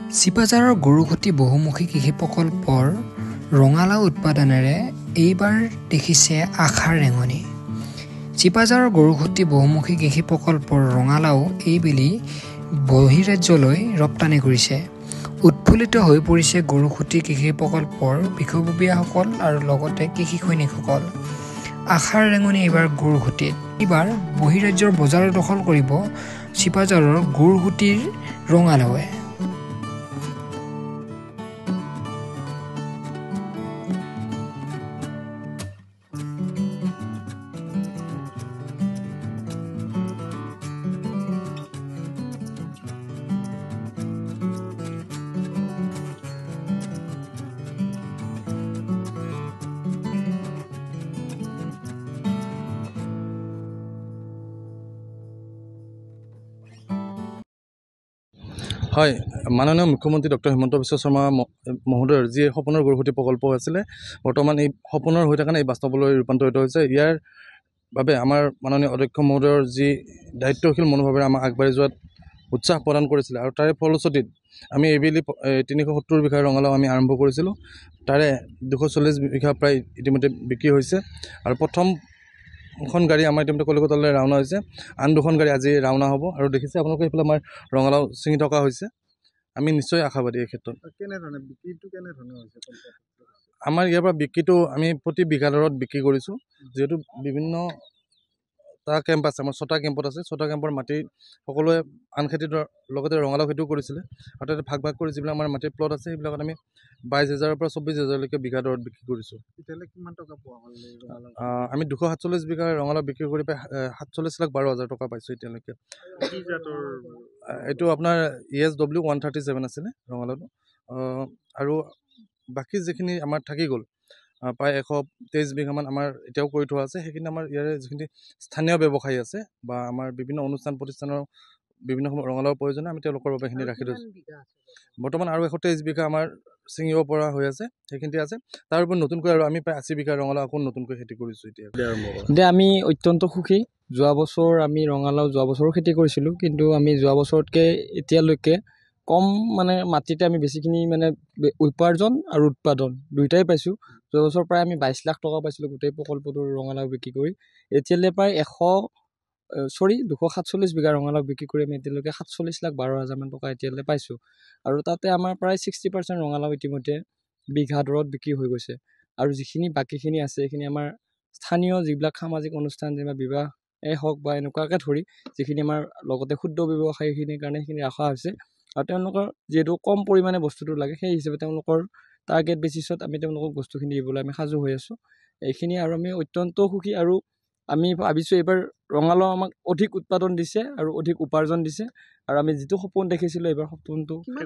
চিপাঝাৰৰ গৰুখুটি বহুমুখী কৃষি প্ৰকল্পৰ ৰঙালাও উৎপাদনেৰে এইবাৰ দেখিছে আশাৰ ৰেঙনি। চিপাঝাৰৰ গৰুখুটি বহুমুখী কৃষি প্ৰকল্পৰ ৰঙালাও এইবেলি বহিৰাজ্যলৈ ৰপ্তানি কৰিছে। উৎফুল্লিত হৈ পৰিছে গৰুখুটি কৃষি প্ৰকল্পৰ বিষয়ববীয়াসকল আৰু লগতে কৃষি সৈনিকসকল। আশাৰ ৰেঙনি এইবাৰ গৰুখুটিত। এইবাৰ বহিৰাজ্যৰ বজাৰ দখল কৰিব চিপাঝাৰৰ গৰুখুটিৰ ৰঙালাওৱে। হয়, মাননীয় মুখ্যমন্ত্ৰী ডক্টৰ হিমন্ত বিশ্ব শৰ্মা মহোদয়ৰ যি সপোনৰ গৰুখুটি প্ৰকল্প আছিলে, বৰ্তমান এই সপোনৰ হৈ থকা এই বাস্তৱলৈ ৰূপান্তৰিত হৈছে। ইয়াৰ বাবে আমাৰ মাননীয় অধ্যক্ষ মহোদয়ৰ যি দায়িত্বশীল মনোভাৱেৰে আমাক আগবাঢ়ি যোৱাত উৎসাহ প্ৰদান কৰিছিলে আৰু তাৰে ফলশ্ৰুতিত আমি এইবেলি 370 বিঘা ৰঙালাও আমি আৰম্ভ কৰিছিলোঁ। তাৰে 240 বিঘা প্ৰায় ইতিমধ্যে বিক্ৰী হৈছে আৰু প্ৰথমখন গাড়ী আমাৰ ইতিমধ্যে কলিকতালৈ ৰাওনা হৈছে। আন 2খন গাড়ী আজি ৰাওনা হ'ব আৰু দেখিছে আপোনালোকে এইফালে আমাৰ ৰঙালাও ছিঙি থকা হৈছে। আমি নিশ্চয় আশাবাদী এই ক্ষেত্ৰত। আমাৰ ইয়াৰ পৰা বিক্ৰীটো আমি প্ৰতি বিঘা দৰত বিক্ৰী কৰিছোঁ, যিহেতু বিভিন্নটা কেম্প আছে। আমাৰ 6টা কেম্পত আছে। 6টা কেম্পৰ মাটি সকলোৱে আন খেতিৰ লগতে ৰঙালাও খেতিও কৰিছিলে আৰু তাতে ভাগ ভাগ কৰি যিবিলাক আমাৰ মাটিৰ প্লট আছে সেইবিলাকত আমি 22,000ৰ পৰা 24,000লৈকে বিঘা দৰত বিক্ৰী কৰিছোঁ। আমি 247 বিঘা ৰঙালাও বিক্ৰী কৰি প্ৰায় 47,12,000 টকা পাইছোঁ এতিয়ালৈকে। এইটো আপোনাৰ ESW 137 আছিলে ৰঙালাওটো। আৰু বাকী যিখিনি আমাৰ থাকি গ'ল প্ৰায় 123 বিঘামান আমাৰ এতিয়াও কৰি থোৱা আছে। সেইখিনি আমাৰ ইয়াৰে যিখিনি স্থানীয় ব্যৱসায়ী আছে বা আমাৰ বিভিন্ন অনুষ্ঠান প্ৰতিষ্ঠানৰ বিভিন্ন সময়ত ৰঙালাওৰ প্ৰয়োজনে আমি তেওঁলোকৰ বাবে সেইখিনি ৰাখি থৈছোঁ। বৰ্তমান আৰু 123 বিঘা আমাৰ ছিঙিব পৰা হৈ আছে, সেইখিনি আছে। তাৰ উপৰি নতুনকৈ আৰু আমি প্ৰায় 80 বিঘা ৰঙালাও আকৌ নতুনকৈ খেতি কৰিছোঁ এতিয়া আমি অত্যন্ত সুখী। যোৱা বছৰ আমি ৰঙালাও যোৱা বছৰো খেতি কৰিছিলোঁ, কিন্তু আমি যোৱা বছৰতকৈ এতিয়ালৈকে কম মাটিতে আমি বেছিখিনি উপাৰ্জন আৰু উৎপাদন দুয়োটাই পাইছোঁ। যোৱা বছৰ প্ৰায় আমি 22 লাখ টকা পাইছিলোঁ গোটেই প্ৰকল্পটোৰ ৰঙালাও বিক্ৰী কৰি। এতিয়ালৈ প্ৰায় 247 বিঘা ৰঙালাও বিক্ৰী কৰি আমি এতিয়ালৈকে 47,12,000 টকা এতিয়ালৈ পাইছোঁ। আৰু তাতে আমাৰ প্ৰায় 60% ৰঙালাও ইতিমধ্যে বিঘা দৰত বিক্ৰী হৈ গৈছে। আৰু যিখিনি বাকীখিনি আছে সেইখিনি আমাৰ স্থানীয় যিবিলাক সামাজিক অনুষ্ঠান, যেনিবা বিবাহেই হওক বা এনেকুৱাকৈ ধৰি যিখিনি আমাৰ লগতে ক্ষুদ্ৰ ব্যৱসায়ীখিনিৰ কাৰণে সেইখিনি ৰখা হৈছে। আৰু তেওঁলোকৰ যিহেতু কম পৰিমাণে বস্তুটো লাগে, সেই হিচাপে তেওঁলোকৰ টাৰ্গেট বেচিছত আমি তেওঁলোকক বস্তুখিনি দিবলৈ আমি সাজু হৈ আছোঁ। এইখিনি আৰু আমি অত্যন্ত সুখী আৰু আমি ভাবিছোঁ এইবাৰ ৰঙালাও আমাক অধিক উৎপাদন দিছে আৰু অধিক উপাৰ্জন দিছে। আৰু আমি যিটো সপোন দেখিছিলোঁ এইবাৰ সপোনটো